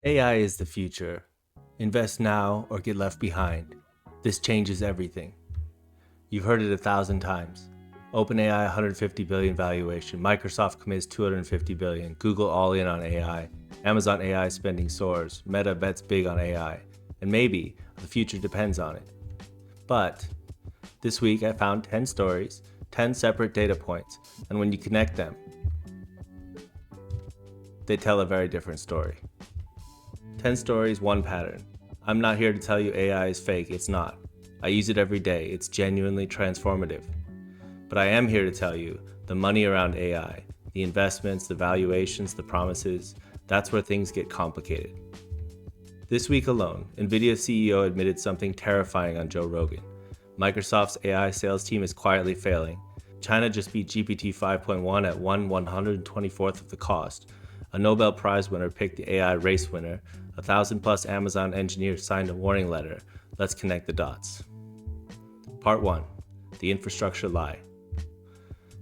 AI is the future. Invest now or get left behind. This changes everything. You've heard it 1,000 times. OpenAI 150 billion valuation, Microsoft commits 250 billion, Google all in on AI, Amazon AI spending soars, Meta bets big on AI, and maybe the future depends on it. But this week I found 10 stories, 10 separate data points, and when you connect them, they tell a very different story. 10 stories, one pattern. I'm not here to tell you AI is fake, it's not. I use it every day, it's genuinely transformative. But I am here to tell you the money around AI, the investments, the valuations, the promises, that's where things get complicated. This week alone, NVIDIA CEO admitted something terrifying on Joe Rogan. Microsoft's AI sales team is quietly failing. China just beat GPT 5.1 at 1/124th of the cost. A Nobel Prize winner picked the AI race winner. 1,000 plus Amazon engineers signed a warning letter. Let's connect the dots. Part 1. The infrastructure lie.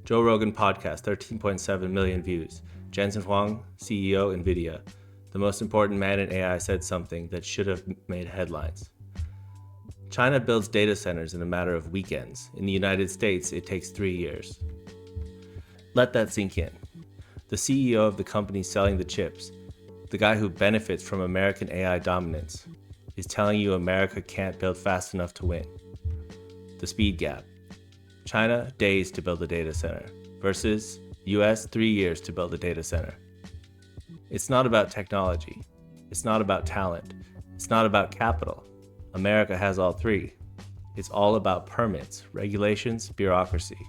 Joe Rogan podcast, 13.7 million views. Jensen Huang, CEO, NVIDIA. The most important man in AI said something that should have made headlines. China builds data centers in a matter of weekends. In the United States, it takes 3 years. Let that sink in. The CEO of the company selling the chips, the guy who benefits from American AI dominance, is telling you America can't build fast enough to win. The speed gap. China, days to build a data center, versus US, 3 years to build a data center. It's not about technology. It's not about talent. It's not about capital. America has all three. It's all about permits, regulations, bureaucracy.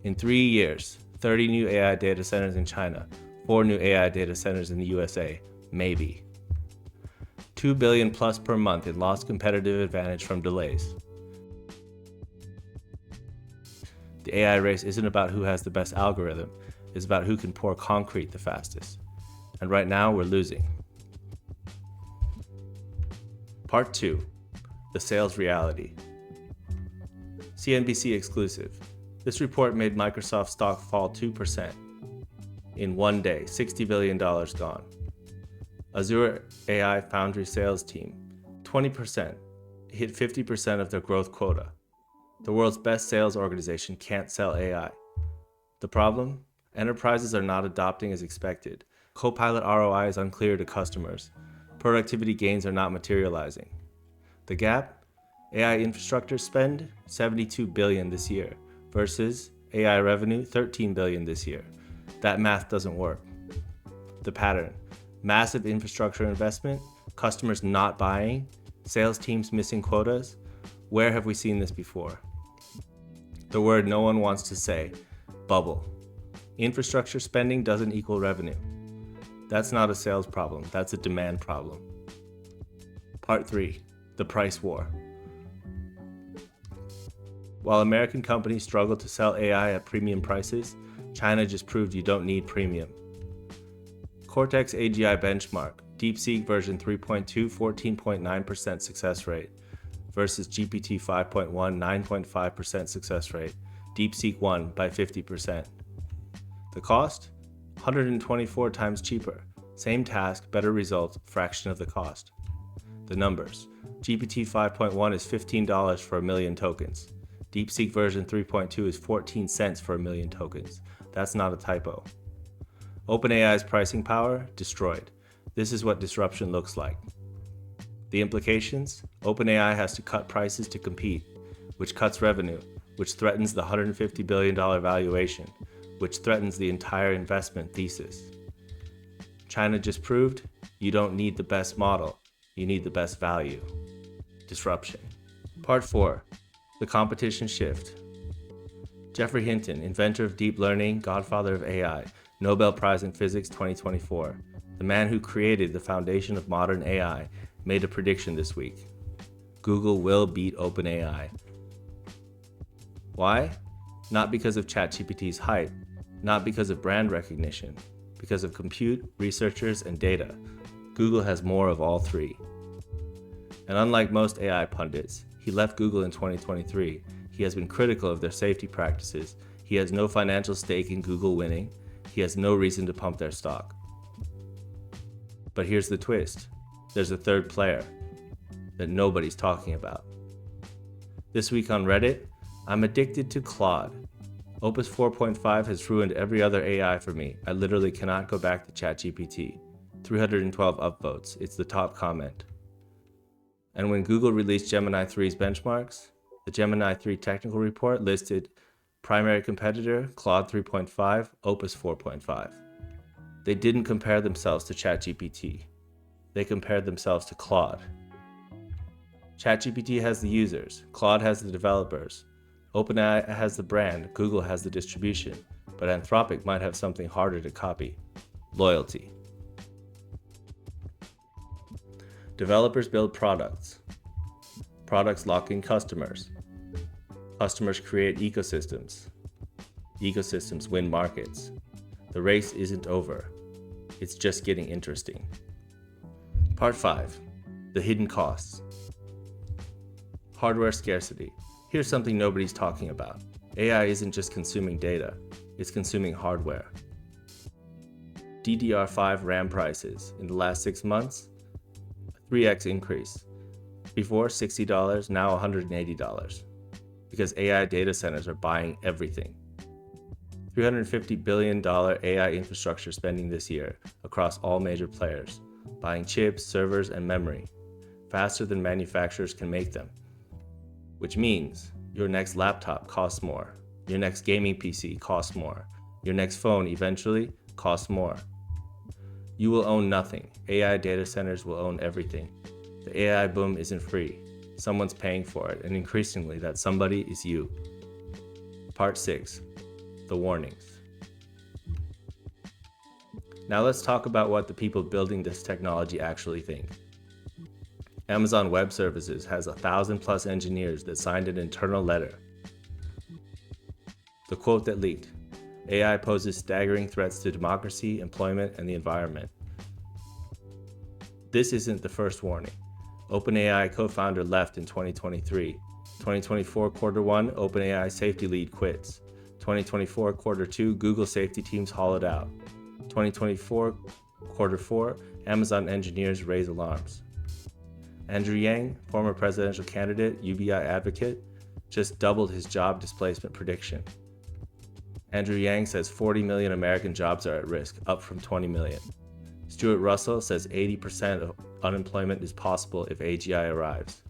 In 3 years, 30 new AI data centers in China, 4 new AI data centers in the USA, maybe. $2 billion plus per month in lost competitive advantage from delays. The AI race isn't about who has the best algorithm, it's about who can pour concrete the fastest. And right now, we're losing. Part 2. The sales reality. CNBC exclusive. This report made Microsoft stock fall 2%. In one day, $60 billion gone. Azure AI Foundry sales team, 20%, hit 50% of their growth quota. The world's best sales organization can't sell AI. The problem? Enterprises are not adopting as expected. Copilot ROI is unclear to customers. Productivity gains are not materializing. The gap? AI infrastructure spend, $72 billion this year, versus AI revenue, $13 billion this year. That math doesn't work. The pattern? Massive infrastructure investment, customers not buying, sales teams missing quotas. Where have we seen this before? The word no one wants to say, bubble. Infrastructure spending doesn't equal revenue. That's not a sales problem, that's a demand problem. Part 3. The price war. While American companies struggle to sell AI at premium prices, China just proved you don't need premium. Cortex AGI benchmark, DeepSeek version 3.2, 14.9% success rate, versus GPT 5.1, 9.5% success rate, DeepSeek won by 50%. The cost? 124 times cheaper. Same task, better result, fraction of the cost. The numbers. GPT 5.1 is $15 for a million tokens. DeepSeek version 3.2 is 14 cents for a million tokens. That's not a typo. OpenAI's pricing power? Destroyed. This is what disruption looks like. The implications? OpenAI has to cut prices to compete, which cuts revenue, which threatens the $150 billion valuation, which threatens the entire investment thesis. China just proved you don't need the best model, you need the best value. Disruption. Part 4. The competition shift. Geoffrey Hinton, inventor of deep learning, Godfather of AI, Nobel Prize in Physics 2024, the man who created the foundation of modern AI, made a prediction this week. Google will beat OpenAI. Why? Not because of ChatGPT's hype, not because of brand recognition, because of compute, researchers, and data. Google has more of all three. And unlike most AI pundits, he left Google in 2023. He has been critical of their safety practices. He has no financial stake in Google winning. He has no reason to pump their stock. But here's the twist. There's a third player that nobody's talking about. This week on Reddit, I'm addicted to Claude. Opus 4.5 has ruined every other AI for me. I literally cannot go back to ChatGPT. 312 upvotes. It's the top comment. And when Google released Gemini 3's benchmarks, the Gemini 3 technical report listed primary competitor Claude 3.5, Opus 4.5. They didn't compare themselves to ChatGPT. They compared themselves to Claude. ChatGPT has the users, Claude has the developers, OpenAI has the brand, Google has the distribution, but Anthropic might have something harder to copy: loyalty. Developers build products. Products lock in customers. Customers create ecosystems. Ecosystems win markets. The race isn't over. It's just getting interesting. Part 5. The hidden costs. Hardware scarcity. Here's something nobody's talking about. AI isn't just consuming data, it's consuming hardware. DDR5 RAM prices in the last 6 months, a 3x increase. Before $60, now $180. Because AI data centers are buying everything. $350 billion AI infrastructure spending this year across all major players, buying chips, servers, and memory, faster than manufacturers can make them. Which means your next laptop costs more, your next gaming PC costs more, your next phone eventually costs more. You will own nothing. AI data centers will own everything. The AI boom isn't free. Someone's paying for it, and increasingly that somebody is you. Part 6. The warnings. Now let's talk about what the people building this technology actually think. Amazon Web Services has 1,000+ engineers that signed an internal letter. The quote that leaked: AI poses staggering threats to democracy, employment, and the environment. This isn't the first warning. OpenAI co-founder left in 2023. 2024 Q1, OpenAI safety lead quits. 2024 Q2, Google safety teams hollowed out. 2024 Q4, Amazon engineers raise alarms. Andrew Yang, former presidential candidate, UBI advocate, just doubled his job displacement prediction. Andrew Yang says 40 million American jobs are at risk, up from 20 million. Stuart Russell says 80% of unemployment is possible if AGI arrives.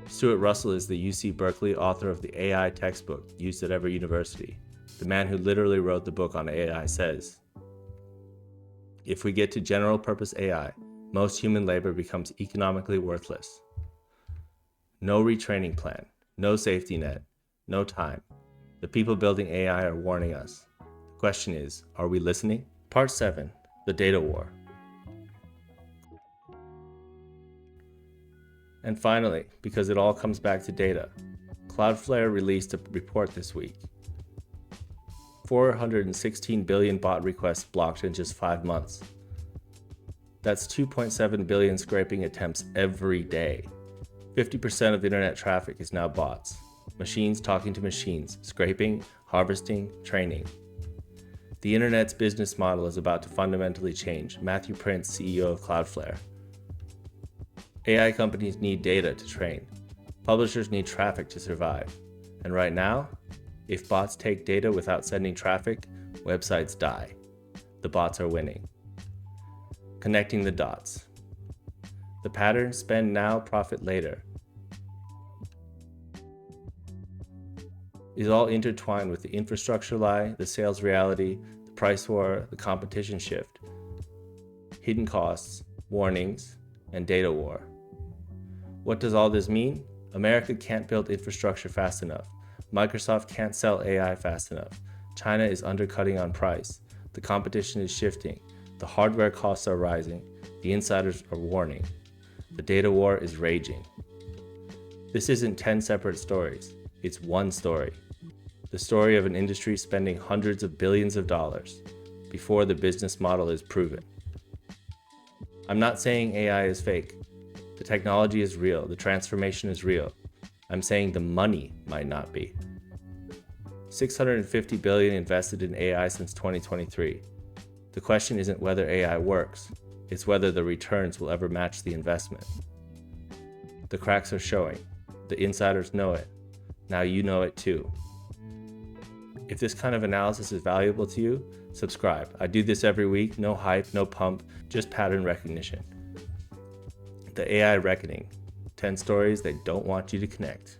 Stuart Russell is the UC Berkeley author of the AI textbook used at every university. The man who literally wrote the book on AI says, if we get to general purpose AI, most human labor becomes economically worthless. No retraining plan, no safety net, no time. The people building AI are warning us. The question is, are we listening? Part 7. The data war. And finally, because it all comes back to data, Cloudflare released a report this week. 416 billion bot requests blocked in just 5 months. That's 2.7 billion scraping attempts every day. 50% of internet traffic is now bots. Machines talking to machines, scraping, harvesting, training. The internet's business model is about to fundamentally change. Matthew Prince, CEO of Cloudflare. AI companies need data to train. Publishers need traffic to survive. And right now, if bots take data without sending traffic, websites die. The bots are winning. Connecting the dots. The pattern, spend now, profit later, is all intertwined with the infrastructure lie, the sales reality, the price war, the competition shift, hidden costs, warnings, and data war. What does all this mean? America can't build infrastructure fast enough. Microsoft can't sell AI fast enough. China is undercutting on price. The competition is shifting. The hardware costs are rising. The insiders are warning. The data war is raging. This isn't 10 separate stories. It's one story. The story of an industry spending hundreds of billions of dollars before the business model is proven. I'm not saying AI is fake. The technology is real. The transformation is real. I'm saying the money might not be. $650 billion invested in AI since 2023. The question isn't whether AI works. It's whether the returns will ever match the investment. The cracks are showing. The insiders know it. Now you know it too. If this kind of analysis is valuable to you, subscribe. I do this every week, no hype, no pump, just pattern recognition. The AI Reckoning, 10 stories they don't want you to connect.